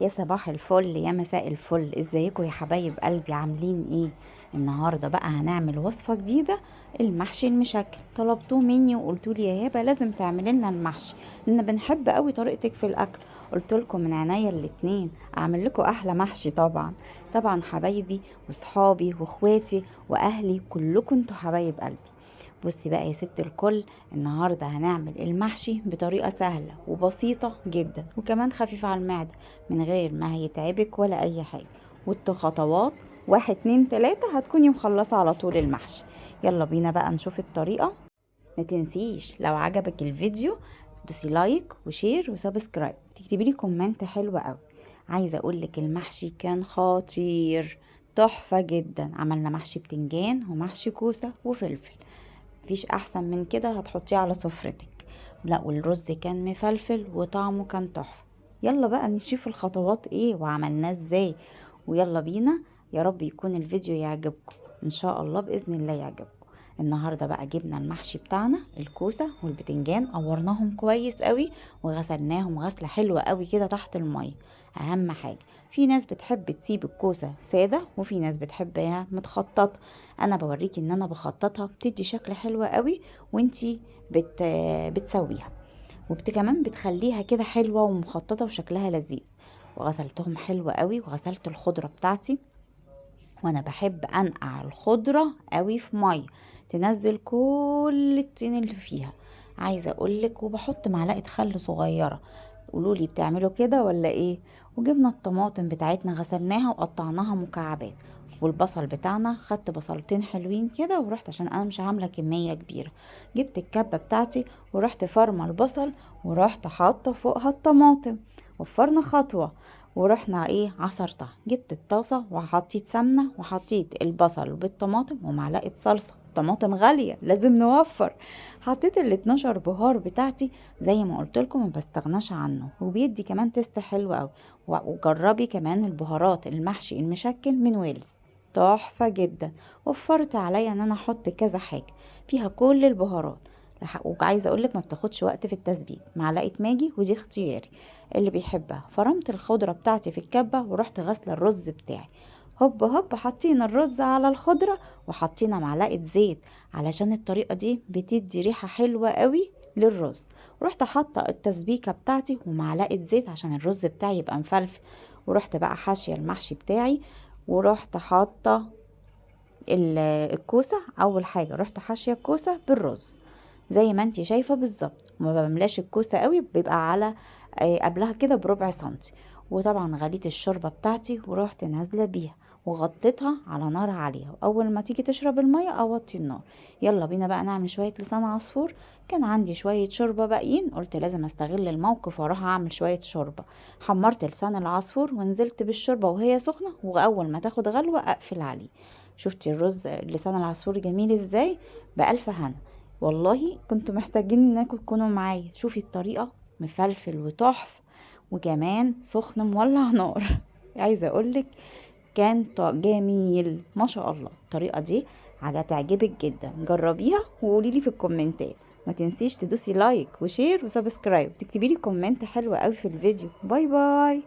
يا صباح الفل يا مساء الفل، ازيكم يا حبايب قلبي؟ عاملين ايه؟ النهارده بقى هنعمل وصفه جديده، المحشي المشكل. طلبتوه مني وقلتوا لي يا هبه لازم تعملي لنا المحشي لان بنحب قوي طريقتك في الاكل. قلت لكم من عينيا الاتنين اعمل لكم احلى محشي. طبعا طبعا حبايبي وصحابي واخواتي واهلي كلكم انتوا حبايب قلبي. بصي بقى يا ست الكل، النهاردة هنعمل المحشي بطريقة سهلة وبسيطة جدا وكمان خفيفة على المعدة، من غير ما هيتعبك ولا أي حاجة. والخطوات 1 2 3 هتكوني مخلصة على طول المحشي. يلا بينا بقى نشوف الطريقة. ما تنسيش لو عجبك الفيديو دوسي لايك وشير وسبسكرايب، تكتبي لي كومنت حلو قوي. عايزة اقولك المحشي كان خطير، تحفة جدا. عملنا محشي بتنجان ومحشي كوسة وفلفل، مفيش احسن من كده هتحطيه على سفرتك. لا والرز كان مفلفل وطعمه كان تحفة. يلا بقى نشوف الخطوات ايه وعملناه ازاي، ويلا بينا. يا رب يكون الفيديو يعجبكم، ان شاء الله باذن الله يعجبكم. النهارده بقى جبنا المحشي بتاعنا، الكوسه والبتنجان، قورناهم كويس قوي وغسلناهم غسله حلوه قوي كده تحت الميه. اهم حاجه، في ناس بتحب تسيب الكوسه ساده وفي ناس بتحبها متخططه. انا بوريكي ان انا بخططها بتدي شكل حلو قوي، وانتي بتسويها كمان بتخليها كده حلوه ومخططه وشكلها لذيذ. وغسلتهم حلو قوي وغسلت الخضره بتاعتي، وانا بحب انقع الخضره قوي في ميه تنزل كل الطين اللي فيها. عايزه اقولك وبحط معلقه خل صغيره. قولولي بتعملوا كده ولا ايه؟ وجبنا الطماطم بتاعتنا غسلناها وقطعناها مكعبات. والبصل بتاعنا خدت بصلتين حلوين كده ورحت، عشان انا مش عامله كميه كبيره، جبت الكبه بتاعتي ورحت فرمه البصل ورحت حاطه فوقها الطماطم. وفرنا خطوه ورحنا عصرتها. جبت الطاسة وحطيت سمنة وحطيت البصل بالطماطم ومعلقة صلصة، طماطم غالية لازم نوفر. حطيت ال12 بهار بتاعتي زي ما قلت لكم، ما بستغناش عنه وبيدي كمان تست حلو قوي. وجربي كمان البهارات المحشي المشكل من ويلز، تحفة جدا. وفرت عليا ان انا احط كذا حاجة فيها كل البهارات. وعايزه اقولك ما بتاخدش وقت في التسبيك. معلقه ماجي ودي اختياري اللي بيحبها. فرمت الخضره بتاعتي في الكبه ورحت غسله الرز بتاعي. هوب هوب حطينا الرز على الخضره وحطينا معلقه زيت، علشان الطريقه دي بتدي ريحه حلوه قوي للرز. ورحت حاطه التسبيكه بتاعتي ومعلقه زيت عشان الرز بتاعي يبقى مفلفل. ورحت بقى حاشيه المحشي بتاعي، ورحت حاطه الكوسه. اول حاجه رحت حاشيه الكوسه بالرز زي ما انتي شايفة بالظبط. ما بملاش الكوسة قوي، بيبقى على قبلها كده بربع سنتي. وطبعا غليت الشوربة بتاعتي ورحت نازلة بيها وغطيتها على نار عالية، واول ما تيجي تشرب المية اوطي النار. يلا بينا بقى نعمل شوية لسان عصفور. كان عندي شوية شوربة باقيين، قلت لازم استغل الموقف واروح اعمل شوية شوربة. حمرت لسان العصفور ونزلت بالشوربة وهي سخنة، واول ما تاخد غلوة اقفل عليه. شفتي الرز لسان العصفور جميل ازاي؟ بألف هنا. والله كنتوا محتاجين انكم تكونوا معايا. شوفي الطريقة، مفلفل وتحف وكمان سخن مولع نار. عايزة اقولك كان جميل ما شاء الله. الطريقة دي هتعجبك جدا، جربيها وقوليلي في الكومنتات. ما تنسيش تدوسي لايك وشير وسبسكرايب، تكتبيلي كومنت حلو قوي في الفيديو. باي باي.